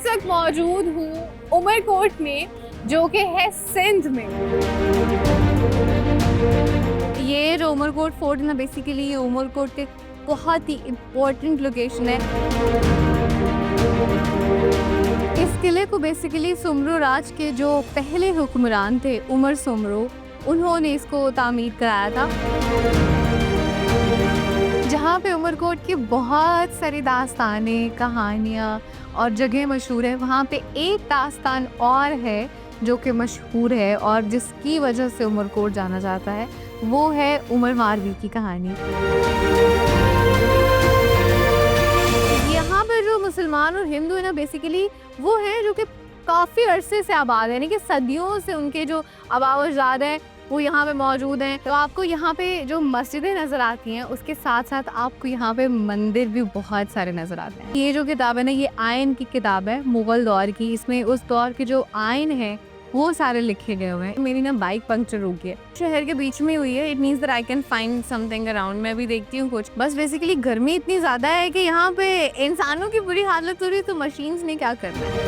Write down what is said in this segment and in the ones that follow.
वक्त मौजूद हूँ उमरकोट में, जो कि है सिंध में। ये जो उमरकोट फोर्ट है ना, बेसिकली ये उमरकोट के बहुत ही इम्पोर्टेंट लोकेशन है। इस किले को बेसिकली सुमरो राज के जो पहले हुक्मरान थे उमर सुमरो, उन्होंने इसको तामीर कराया था। जहाँ पे उमरकोट की बहुत सारी दास्तानें, कहानियाँ और जगह मशहूर है, वहाँ पे एक दास्तान और है जो कि मशहूर है और जिसकी वजह से उमरकोट जाना जाता है, वो है उमर मारवी की कहानी। यहाँ पर जो मुसलमान और हिंदू है ना, बेसिकली वो हैं जो कि काफ़ी अरसे से आबाद है, यानी कि सदियों से उनके जो आबाओ अजदाद हैं वो यहाँ पे मौजूद हैं। तो आपको यहाँ पे जो मस्जिदें नज़र आती हैं, उसके साथ साथ आपको यहाँ पे मंदिर भी बहुत सारे नज़र आते हैं। ये जो किताब है ना, ये आयन की किताब है, मुग़ल दौर की। इसमें उस दौर के जो आयन है वो सारे लिखे गए हुए हैं। मेरी ना बाइक पंक्चर हो गई है, शहर के बीच में हुई है। It means that I can find something around. मैं भी देखती हूँ कुछ। बस बेसिकली गर्मी इतनी ज़्यादा है कि यहाँ पे इंसानों की बुरी हालत हो रही है, तो मशीन्स ने क्या करना है।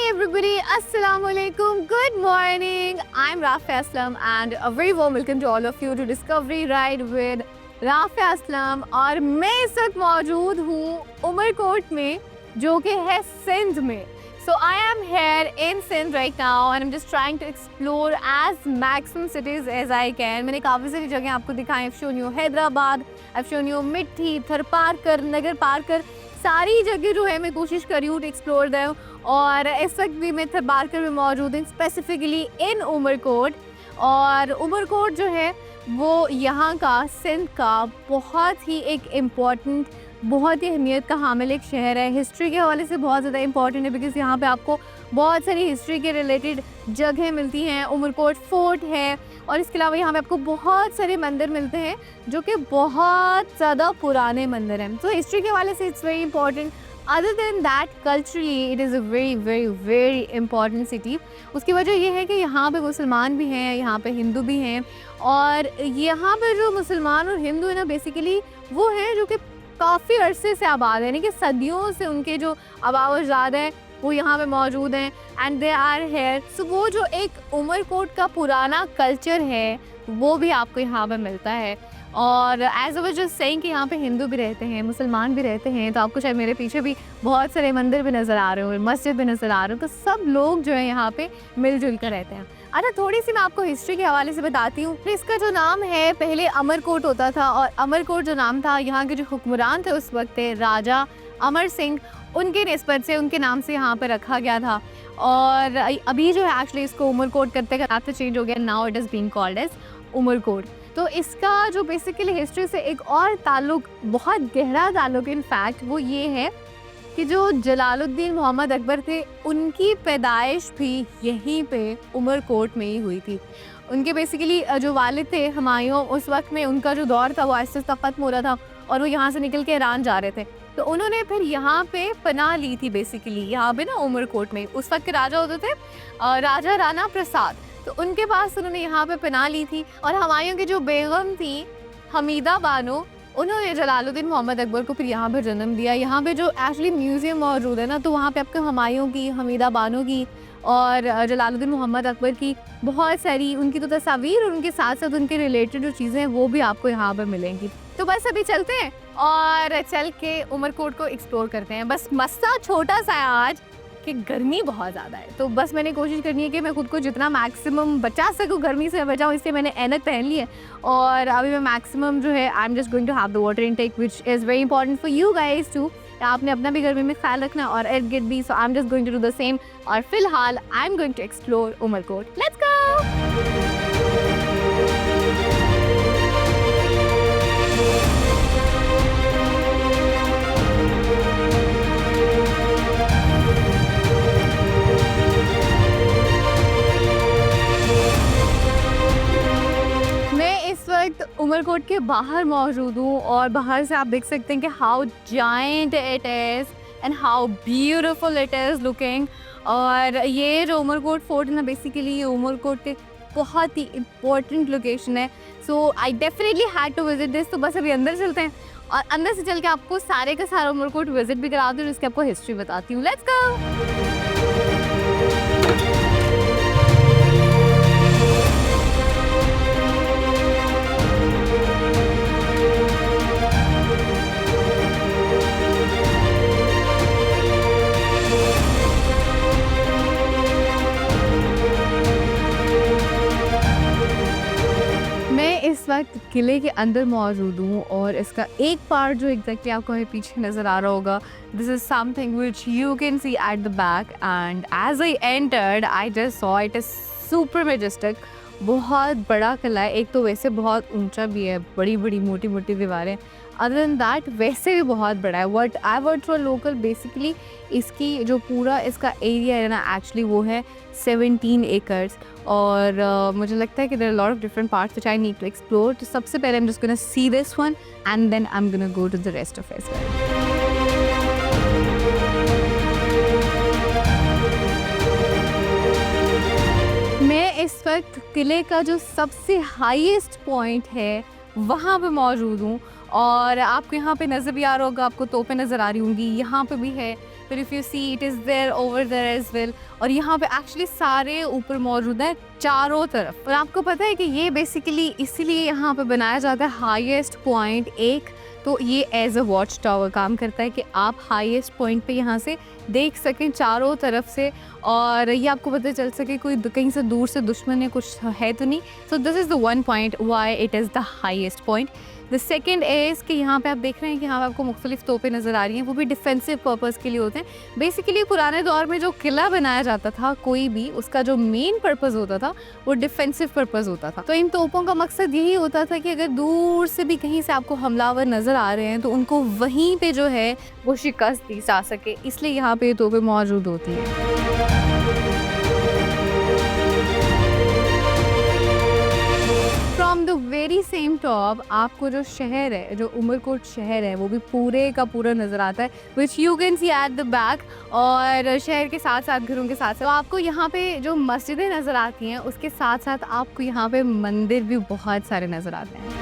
Everybody, Assalamu alaikum, good morning. I'm Rafia Aslam and a very warm welcome to all of you to Discovery Ride with Rafia Aslam। और मैं इस वक्त मौजूद हूँ उमरकोट में, जो कि है सिंध में। So I am here in Sindh right now and I'm just trying to explore as maximum cities as I can। मैंने काफ़ी सारी जगह आपको दिखाई। I've shown you Hyderabad, I've shown you मिट्टी, थरपारकर, नगर पारकर, सारी जगह जो है मैं कोशिश कर रही हूँ टू एक्सप्लोर दें। और इस वक्त भी मैं थरपारकर में मौजूद हूँ, स्पेसिफिकली इन उमरकोट। और उमरकोट जो है वो यहाँ का, सिंध का बहुत ही एक इम्पॉर्टेंट, बहुत ही अहमियत का हामिल एक शहर है। हिस्ट्री के हवाले से बहुत ज़्यादा इंपॉर्टेंट है, बिकॉज़ यहाँ पे आपको बहुत सारी हिस्ट्री के रिलेटेड जगह मिलती हैं। उमरकोट फोर्ट है और इसके अलावा यहाँ पे आपको बहुत सारे मंदिर मिलते हैं जो कि बहुत ज़्यादा पुराने मंदिर हैं। तो हिस्ट्री के हवाले से it's very important. Other than that, culturally it is a very very very important city. उसकी वजह यह है कि यहाँ पे मुसलमान भी हैं, यहाँ पे हिंदू भी हैं। और यहाँ पर जो मुसलमान और हिंदू है ना, बेसिकली वो हैं जो कि काफ़ी अरसे से आबाद है, यानी कि सदियों से उनके जो आबाओ अजदाद हैं वो यहाँ पे मौजूद हैं एंड दे आर हेयर। सो वो जो एक उमरकोट का पुराना कल्चर है वो भी आपको यहाँ पे मिलता है। और as I was just saying कि यहाँ पे हिंदू भी रहते हैं, मुसलमान भी रहते हैं। तो आपको शायद मेरे पीछे भी बहुत सारे मंदिर भी नज़र आ रहे हो, मस्जिद भी नज़र आ रहे हो। तो सब लोग जो है यहाँ पे मिलजुल कर रहते हैं। अच्छा, थोड़ी सी मैं आपको हिस्ट्री के हवाले से बताती हूँ। इसका जो नाम है, पहले अमरकोट होता था और अमरकोट जो नाम था, यहाँ के जो हुक्मरान थे उस वक्त थे राजा अमर सिंह, उनके निस्बत से उनके नाम से यहाँ पे रखा गया था। और अभी जो है एक्चुअली इसको उमरकोट करते करते चेंज हो गया, now it is being called as Umarkot. तो इसका जो बेसिकली हिस्ट्री से एक और ताल्लुक, बहुत गहरा ताल्लुक इनफैक्ट, वो ये है कि जो जलालुद्दीन मोहम्मद अकबर थे, उनकी पैदाइश भी यहीं पे उमरकोट में ही हुई थी। उनके बेसिकली जो वालिद थे हुमायूं, उस वक्त में उनका जो दौर था वो आहिस्ता आहिस्ता ख़त्म हो रहा था और वो यहाँ से निकल के ईरान जा रहे थे। तो उन्होंने फिर यहाँ पे पनाह ली थी, बेसिकली यहाँ पे ना उमरकोट में। उस वक्त के राजा होते थे राजा राणा प्रसाद, तो उनके पास उन्होंने यहाँ पे पनाह ली थी। और हुमायूं की जो बेगम थी हमीदा बानो, उन्होंने जलालुद्दीन मोहम्मद अकबर को फिर यहाँ पर जन्म दिया। यहाँ पे जो एक्चुअली म्यूज़ियम मौजूद है ना, तो वहाँ पे आपको हुमायूं की, हमीदा बानो की और जलालुद्दीन मोहम्मद अकबर की बहुत सारी उनकी तो तस्वीर और उनके साथ साथ उनके रिलेटेड जो चीज़ें हैं वो भी आपको यहाँ पर मिलेंगी। तो बस अभी चलते हैं और चल के उमरकोट को एक्सप्लोर करते हैं। बस मसला छोटा सा है आज कि गर्मी बहुत ज़्यादा है, तो बस मैंने कोशिश करनी है कि मैं खुद को जितना मैक्सिमम बचा सकूँ गर्मी से बचाऊँ, इसलिए मैंने ऐनक पहन ली है। और अभी मैं मैक्सिमम जो है I am just going to have the water intake which is very important for you guys too. आपने अपना भी गर्मी में ख्याल रखना और it get be, so I am just going to do the same. और फिलहाल I am going to explore Umarkot. Let's go. Umarkot के बाहर मौजूद हूँ और बाहर से आप देख सकते हैं कि how giant it is and how beautiful it is looking. और ये जो उमरकोट फोर्ट है ना, बेसिकली ये उमरकोट के बहुत ही इम्पोर्टेंट लोकेशन है। So I definitely had to visit this. तो बस अभी अंदर चलते हैं और अंदर से चल के आपको सारे का सारा उमरकोट विजिट भी कराती हूँ, जिसकी आपको हिस्ट्री बताती हूँ। Let's go. मैं इस वक्त किले के अंदर मौजूद हूँ और इसका एक पार्ट जो एग्जैक्टली आपको हमें पीछे नज़र आ रहा होगा, this is something which you can see at the back. And as I entered I just saw it is super majestic. बहुत बड़ा किला है, एक तो वैसे बहुत ऊंचा भी है, बड़ी बड़ी मोटी मोटी दीवारें। अदर देन दैट वैसे भी बहुत बड़ा है। What I word for local, basically इसकी जो पूरा इसका एरिया है ना, एक्चुअली वो है 17 एकर्स। और मुझे लगता है कि there are lot of different parts which I need to explore. तो सबसे पहले I am just gonna see this one and then I am gonna go to the rest of as well. मैं इस वक्त किले का जो सबसे हाईएस्ट पॉइंट है वहाँ पे मौजूद हूँ और आपको यहाँ पे नज़र भी आ रहा होगा, आपको तोपें नज़र आ रही होंगी, यहाँ पे भी है। फिर if you see it is there over there as well. और यहाँ पे एक्चुअली सारे ऊपर मौजूद हैं चारों तरफ। और आपको पता है कि ये बेसिकली इसीलिए यहाँ पे बनाया जाता है हाईएस्ट पॉइंट एक, तो ये एज अ वॉच टावर काम करता है कि आप हाईएस्ट पॉइंट पे यहाँ से देख सकें चारों तरफ से, और ये आपको पता चल सके कोई कहीं से दूर से दुश्मन है कुछ है तो नहीं। सो this is the one point why it is the highest point. The second is कि यहाँ पे आप देख रहे हैं कि यहाँ पे आपको मुख्तलिफ तोपें नज़र आ रही हैं, वो भी डिफेंसिव पर्पज़ के लिए होते हैं। बेसिकली पुराने दौर में जो किला बनाया जाता था कोई भी, उसका जो मेन पर्पज़ होता था वो डिफेंसिव पर्पज़ होता था। तो इन तोपों का मकसद यही होता था कि अगर दूर से भी कहीं से आपको हमलावर नज़र आ रहे हैं तो उनको वहीं पे जो है वो शिकस्त दी जा सके, इसलिए यहाँ पे ये तोपें मौजूद होती हैं। From the very same top आपको जो शहर है, जो उमरकोट शहर है, वो भी पूरे का पूरा नज़र आता है, विच you can see at the back. और शहर के साथ साथ घरों के साथ साथ आपको यहाँ पे जो मस्जिदें नज़र आती हैं, उसके साथ साथ आपको यहाँ पे मंदिर भी बहुत सारे नज़र आते हैं।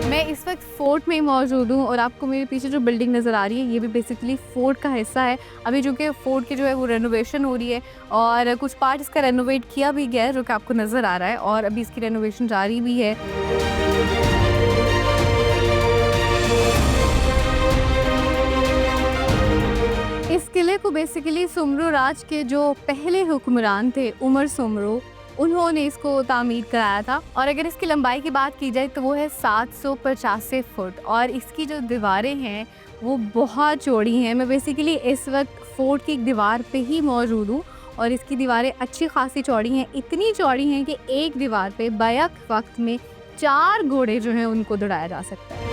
मैं इस वक्त फोर्ट में मौजूद हूँ और आपको मेरे पीछे जो बिल्डिंग नज़र आ रही है ये भी बेसिकली फोर्ट का हिस्सा है। अभी जो कि फोर्ट की जो है वो रेनोवेशन हो रही है और कुछ पार्ट इसका रेनोवेट किया भी गया है जो कि आपको नज़र आ रहा है, और अभी इसकी रेनोवेशन जारी भी है। इस किले को बेसिकली सुमरो राज के जो पहले हुक्मरान थे उमर सुमरो, उन्होंने इसको तामीर कराया था। और अगर इसकी लंबाई की बात की जाए तो वो है 785 फुट और इसकी जो दीवारें हैं वो बहुत चौड़ी हैं। मैं बेसिकली इस वक्त फोर्ट की एक दीवार पे ही मौजूद हूँ और इसकी दीवारें अच्छी खासी चौड़ी हैं, इतनी चौड़ी हैं कि एक दीवार पे बैक वक्त में 4 घोड़े जो हैं उनको दौड़ाया जा सकता है।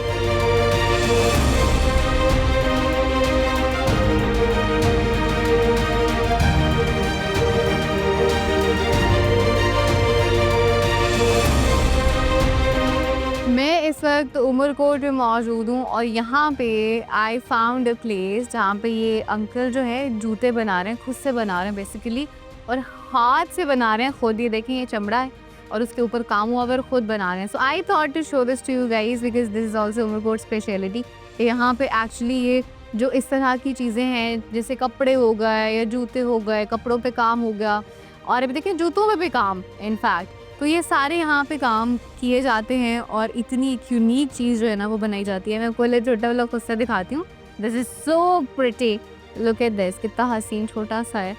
मैं इस वक्त उमरकोट में मौजूद हूँ और यहाँ पे आई फाउंड अ प्लेस जहाँ पे ये अंकल जो है जूते बना रहे हैं, खुद से बना रहे हैं बेसिकली, और हाथ से बना रहे हैं खुद। ये देखें, ये चमड़ा है और उसके ऊपर काम हुआ और खुद बना रहे हैं। So I thought to show this to you guys because this is also Umarkot speciality. यहाँ पे एक्चुअली ये जो इस तरह की चीज़ें हैं जैसे कपड़े हो गए या जूते हो गए, कपड़ों पे काम हो गया, और अभी देखिए जूतों में भी काम इनफैक्ट, तो ये सारे यहाँ पे काम किए जाते हैं और इतनी एक यूनिक चीज़ जो है ना वो बनाई जाती है। मैं आपको छोटा वाला खुद से दिखाती हूँ। This is so pretty, look at this, कितना हसीन छोटा सा है।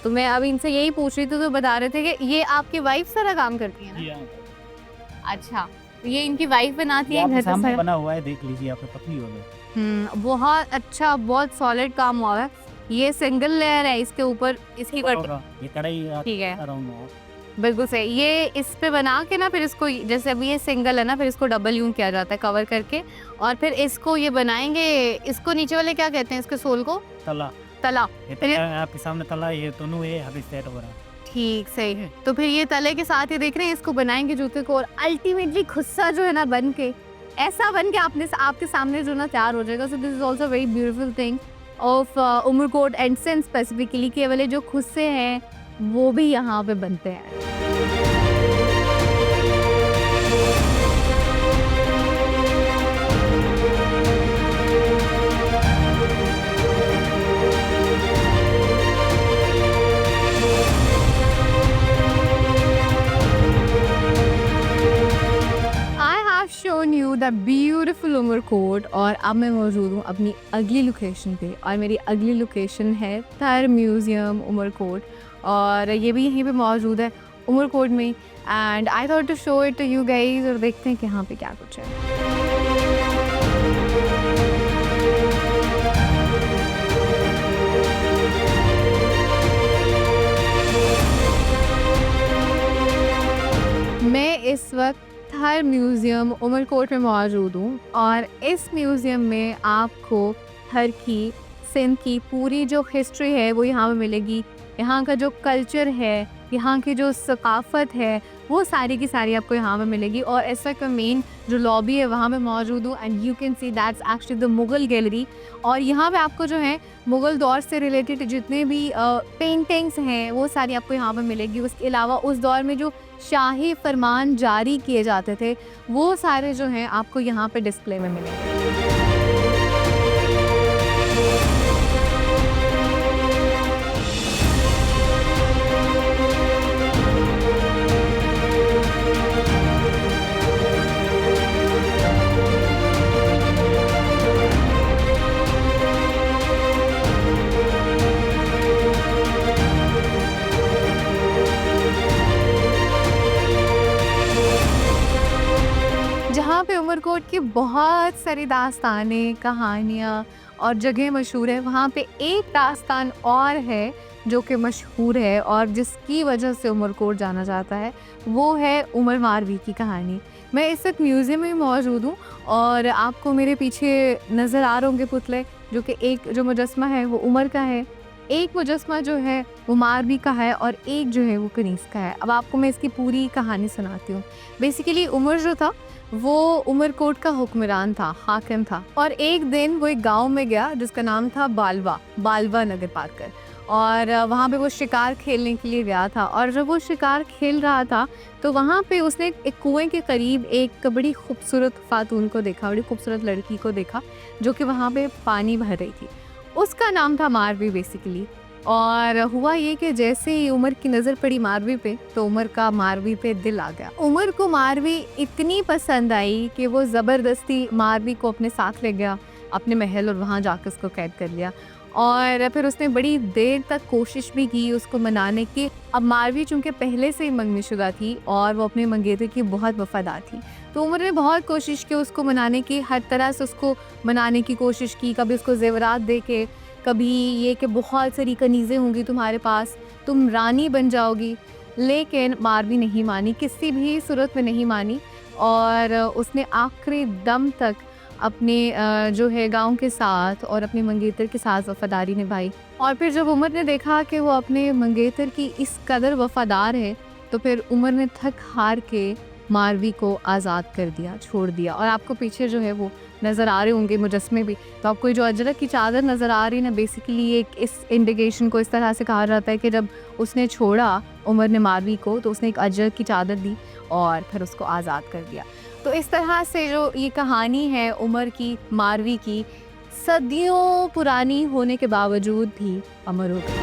तो मैं अभी इनसे यही पूछ रही थी तो बता रहे थे कि ये आपकी वाइफ सारा काम करती है ना? अच्छा, तो ये इनकी वाइफ बनाती है घर पे सारा बना हुआ है, देख लीजिए आपको पतली हो गई। बहुत अच्छा, बहुत सॉलिड काम हुआ है। ये सिंगल लेयर है इसके ऊपर, इसकी ये कढ़ाई ठीक है, अराउंड बिल्कुल सही। ये इस पे बना के ना फिर इसको, जैसे अभी ये सिंगल है ना, फिर इसको डबल यूं किया जाता है कवर करके, और फिर इसको ये बनाएंगे। इसको नीचे वाले क्या कहते हैं, इसके सोल को? तला। तला। ये आपके सामने तला, ये दोनों है अभी सेट हो रहा है। ठीक, सही है। तो फिर ये तले के साथ ही देख रहे हैं, इसको बनाएँगे जूते को और अल्टीमेटली खुस्सा जो है ना बन के, ऐसा बन के आपके सामने जो ना तैयार हो जाएगा। So this is also very beautiful thing of Umarkot and Sindh specifically कि ये वाले जो खुस्से हैं, वो भी यहाँ पे बनते हैं। Shown you the beautiful Umarkot और अब मैं मौजूद हूँ अपनी अगली लोकेशन पे और मेरी अगली लोकेशन है थर म्यूज़ियम उमरकोट और ये भी यहीं पे मौजूद है उमरकोट में and I thought to show it to you guys और देखते हैं कि यहाँ पे क्या कुछ है। मैं इस वक्त थर म्यूज़ियम उमरकोट में मौजूद हूँ और इस म्यूज़ियम में आपको थर की सिंध की पूरी जो हिस्ट्री है वो यहाँ पे मिलेगी। यहाँ का जो कल्चर है, यहाँ की जो सकाफ़त है, वो सारी की सारी आपको यहाँ पे मिलेगी। और इस वक्त मेन जो लॉबी है वहाँ पे मौजूद हूँ and you can see that's actually the Mughal gallery. और यहाँ पे आपको जो है मुग़ल दौर से रिलेटेड जितने भी पेंटिंग्स हैं वो सारी आपको यहाँ पे मिलेगी। उसके अलावा उस दौर में जो शाही फरमान जारी किए जाते थे वो सारे जो हैं आपको यहाँ पे डिस्प्ले में मिलेंगे। जहाँ पे उमरकोट की बहुत सारी दास्तानें, कहानियाँ और जगह मशहूर है, वहाँ पे एक दास्तान और है जो कि मशहूर है और जिसकी वजह से उमरकोट जाना जाता है, वो है उमर मारवी की कहानी। मैं इस वक्त म्यूज़ियम में मौजूद हूँ और आपको मेरे पीछे नज़र आ रहे होंगे पुतले, जो कि एक जो मुजस्मा है वो उमर का है, एक मुजस्मा जो है वो मारवी का है और एक जो है वो कनीज़ का है। अब आपको मैं इसकी पूरी कहानी सुनाती हूँ। बेसिकली उमर जो था वो उमरकोट का हुक्मरान था, हाकिम था और एक दिन वो एक गांव में गया जिसका नाम था बालवा नगर पाकर और वहाँ पे वो शिकार खेलने के लिए गया था। और जब वो शिकार खेल रहा था तो वहाँ पे उसने एक कुएं के करीब एक बड़ी खूबसूरत खातून को देखा, बड़ी खूबसूरत लड़की को देखा जो कि वहाँ पे पानी भर रही थी। उसका नाम था मारवी बेसिकली। और हुआ ये कि जैसे ही उमर की नज़र पड़ी मारवी पे तो उमर का मारवी पे दिल आ गया। उमर को मारवी इतनी पसंद आई कि वो ज़बरदस्ती मारवी को अपने साथ ले गया अपने महल और वहाँ जाकर उसको कैद कर लिया। और फिर उसने बड़ी देर तक कोशिश भी की उसको मनाने की। अब मारवी चूँकि पहले से ही मंगनीशुदा थी और वो अपने मंगेतर की बहुत वफादार थी, तो उमर ने बहुत कोशिश की उसको मनाने की, हर तरह से उसको मनाने की कोशिश की। कभी उसको जेवरात दे के, कभी ये कि बहुत सारी कनीज़ें होंगी तुम्हारे पास, तुम रानी बन जाओगी, लेकिन मारवी नहीं मानी, किसी भी सूरत में नहीं मानी। और उसने आखिरी दम तक अपने जो है गांव के साथ और अपने मंगेतर के साथ वफादारी निभाई। और फिर जब उमर ने देखा कि वो अपने मंगेतर की इस कदर वफादार है तो फिर उमर ने थक हार के मारवी को आज़ाद कर दिया, छोड़ दिया। और आपको पीछे जो है वो नज़र आ रहे होंगे मुजस्मे भी, तो आपको जो अजरक की चादर नज़र आ रही है ना, बेसिकली एक इस इंडिकेशन को इस तरह से कहा जाता है कि जब उसने छोड़ा उमर ने मारवी को तो उसने एक अजरक की चादर दी और फिर उसको आज़ाद कर दिया। तो इस तरह से जो ये कहानी है उमर की मारवी की, सदियों पुरानी होने के बावजूद भी अमर हो गई।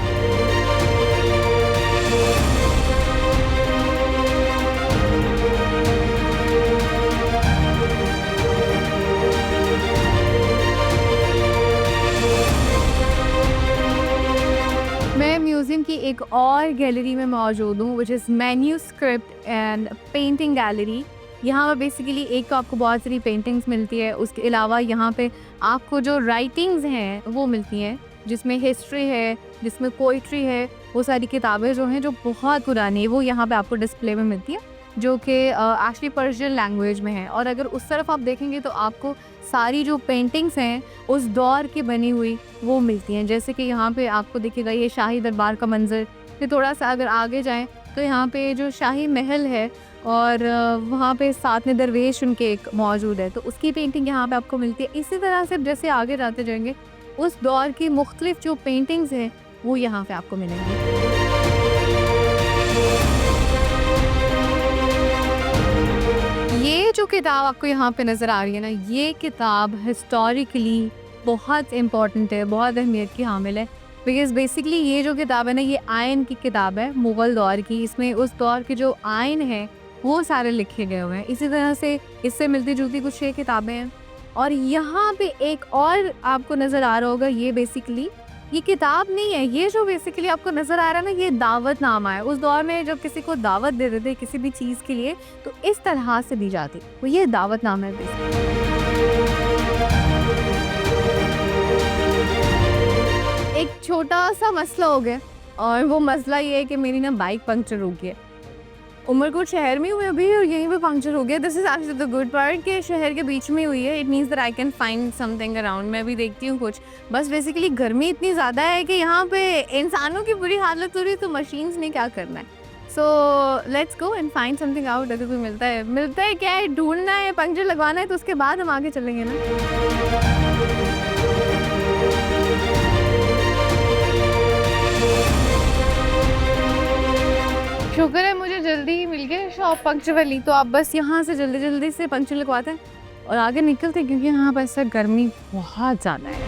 मैं म्यूज़ियम की एक और गैलरी में मौजूद हूँ which is manuscript and painting gallery. यहाँ पर बेसिकली एक तो आपको बहुत सारी पेंटिंग्स मिलती है, उसके अलावा यहाँ पे आपको जो राइटिंग्स हैं वो मिलती हैं, जिसमें हिस्ट्री है, जिसमें पोइट्री है, वो सारी किताबें जो हैं जो बहुत पुरानी है वो यहाँ पे आपको डिस्प्ले में मिलती है, जो कि एक्चुअली पर्शियन लैंग्वेज में है। और अगर उस तरफ आप देखेंगे तो आपको सारी जो पेंटिंग्स हैं उस दौर की बनी हुई वो मिलती हैं। जैसे कि यहाँ पे आपको दिखेगा ये शाही दरबार का मंजर, फिर थोड़ा सा अगर आगे जाएं तो यहाँ पे जो शाही महल है और वहाँ पे साथ में दरवेश उनके एक मौजूद है, तो उसकी पेंटिंग यहाँ पे आपको मिलती है। इसी तरह से जैसे आगे जाते जाएंगे उस दौर की मुख्तलिफ जो पेंटिंग्स हैं वो यहाँ पे आपको मिलेंगी। ये जो किताब आपको यहाँ पे नज़र आ रही है ना, ये किताब हिस्टोरिकली बहुत इम्पॉर्टेंट है, बहुत अहमियत की हामिल है। बिकॉज बेसिकली ये जो किताब है ना, ये आयन की किताब है मुग़ल दौर की। इसमें उस दौर के जो आयन है वो सारे लिखे गए हुए हैं। इसी तरह से इससे मिलती जुलती कुछ ये किताबें हैं। और यहाँ पे एक और आपको नज़र आ रहा होगा, ये बेसिकली ये किताब नहीं है, ये जो बेसिकली आपको नज़र आ रहा है ना, ये दावतनामा है। उस दौर में जब किसी को दावत दे देते किसी भी चीज़ के लिए तो इस तरह से दी जाती, वो ये दावतनामा है बेसिकली। एक छोटा सा मसला हो गया और वो मसला ये है कि मेरी ना बाइक पंक्चर हो गई है। उमरकोट शहर में हुई अभी और यहीं पे पंक्चर हो गया। This is actually the good part कि शहर के बीच में हुई है। It means that I can find something around. मैं अभी देखती हूँ कुछ। बस बेसिकली गर्मी इतनी ज़्यादा है कि यहाँ पे इंसानों की बुरी हालत हो रही है, तो मशीन्स ने क्या करना है। So let's go and find something out. अगर कोई मिलता है क्या है, ढूंढना है, पंक्चर लगवाना है, तो उसके बाद हम आगे चलेंगे ना। शुक्र है मुझे जल्दी ही मिल गया शॉप पंक्चर वाली। तो आप बस यहाँ से जल्दी जल्दी से पंक्चर लगवाते हैं और आगे निकलते हैं, क्योंकि यहाँ पर ऐसा गर्मी बहुत ज़्यादा है।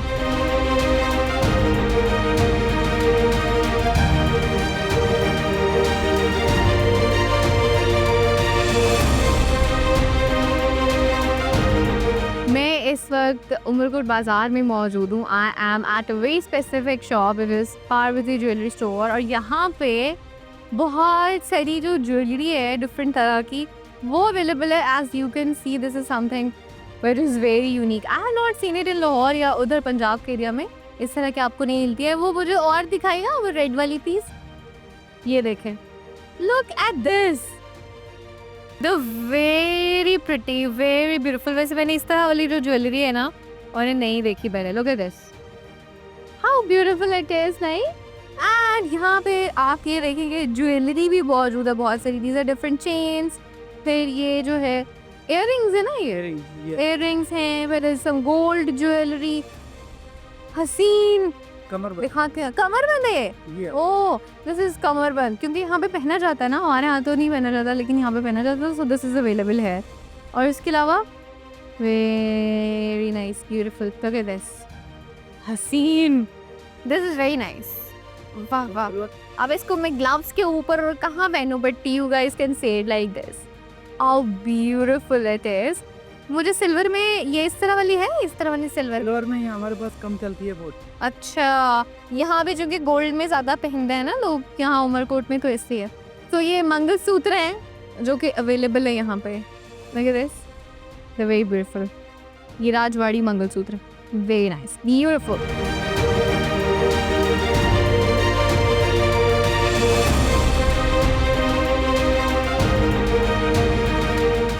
मैं इस वक्त उमरकोट बाज़ार में मौजूद हूँ। I am at a very specific shop, it is Parvati jewellery store. और यहाँ पे बहुत सारी जो ज्वेलरी है डिफरेंट तरह की वो अवेलेबल है। As you can see this is something which is very unique. I have not seen it in Lahore या उधर पंजाब के एरिया में इस तरह की आपको नहीं मिलती है। वो मुझे और दिखाई ना, वो रेड वाली पीस, ये देखें, look at this, the very pretty, very beautiful. वैसे मैंने इस तरह वाली जो ज्वेलरी है ना और नहीं देखी मैंने। Look at this, how beautiful it is, नहीं। एंड यहाँ पे आप ये देखेंगे ज्वेलरी भी मौजूद है बहुत सारी। These are different chains. फिर ये जो है इयररिंग्स है ना, इयररिंग्स हैं। फिर सम गोल्ड ज्वेलरी, हसीन कमरबंद दिखाते हैं। कमरबंद है, ओह दिस इज कमरबंद, क्योंकि यहाँ पे पहना जाता है ना, हमारे यहाँ तो नहीं पहना जाता लेकिन यहाँ पे पहना जाता है। सो दिस इज अवेलेबल है। और इसके अलावा very nice, beautiful, look at this, हसीन, दिस इज वेरी नाइस। वाह वाह। अब इसको मैं ग्लव्स के ऊपर और कहाँ पहनूं, but you guys can say it like this, how beautiful it is. मुझे सिल्वर में ये इस तरह वाली है, इस तरह वाली सिल्वर में हमारे पास कम चलती है बहुत। अच्छा, यहाँ पे जो कि गोल्ड में ज़्यादा पहनते हैं ना लोग यहाँ उमरकोट में, तो इससे है। तो ये मंगलसूत्र हैं जो कि अवेलेबल है यहाँ पे। Look at this, the very beautiful, ये Rajwadi mangalsutra, very nice, beautiful.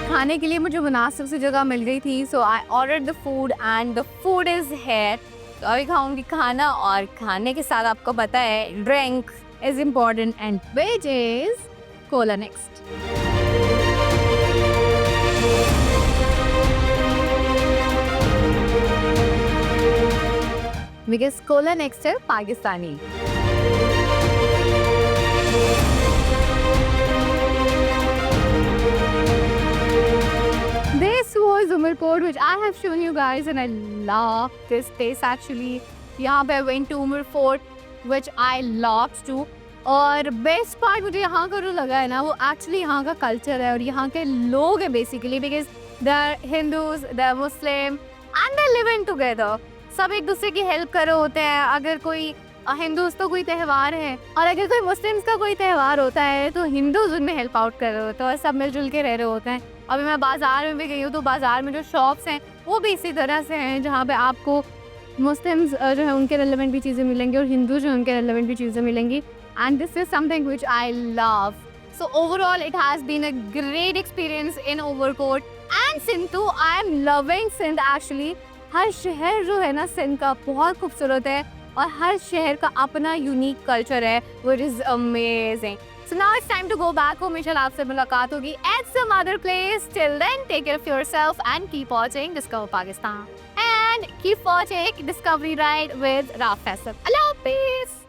खाने के लिए मुझे मुनासिब सी जगह मिल गई थी। So I ordered the food and the food is here. तो अभी खाऊंगी खाना, और खाने के साथ आपको पता है drink is important and which is Cola next. Because Cola next है Pakistani. This was Umarkot, which I have shown you guys, and I love this place actually. यहाँ पे I went to Umar Fort, which I loved too. और best part मुझे यहाँ का जो लगा है ना, वो एक्चुअली यहाँ का कल्चर है और यहाँ के लोग हैं basically, because the Hindus, the Muslim and they live in together. सब एक दूसरे की हेल्प कर रहे होते हैं। अगर कोई हिंदूज तो कोई त्यौहार है और अगर कोई मुस्लिम्स का कोई त्यौहार होता है तो हिंदूज उनमें हेल्प आउट कर रहे होते हैं और सब मिलजुल के रह रहे होते हैं। अभी मैं बाज़ार में भी गई हूँ तो बाज़ार में जो शॉप्स हैं वो भी इसी तरह से हैं, जहाँ पे आपको मुस्लिम्स जो है उनके रेलेवेंट भी चीज़ें मिलेंगी और हिंदू जो है उनके रेलेवेंट भी चीज़ें मिलेंगी। And this is something which I love. So overall it has been a great experience in Umarkot and Sindh too. I am loving Sindh actually. हर शहर जो है ना सिंध का बहुत खूबसूरत है। और हर शहर का अपना यूनिक कल्चर है, which is amazing. So now it's time to go back home. इंशाल्लाह आपसे मुलाकात होगी at some other place. Till then, take care of yourself and keep watching Discover Pakistan. And keep watching Discovery Ride with Raf Faisal. Allah Hafiz.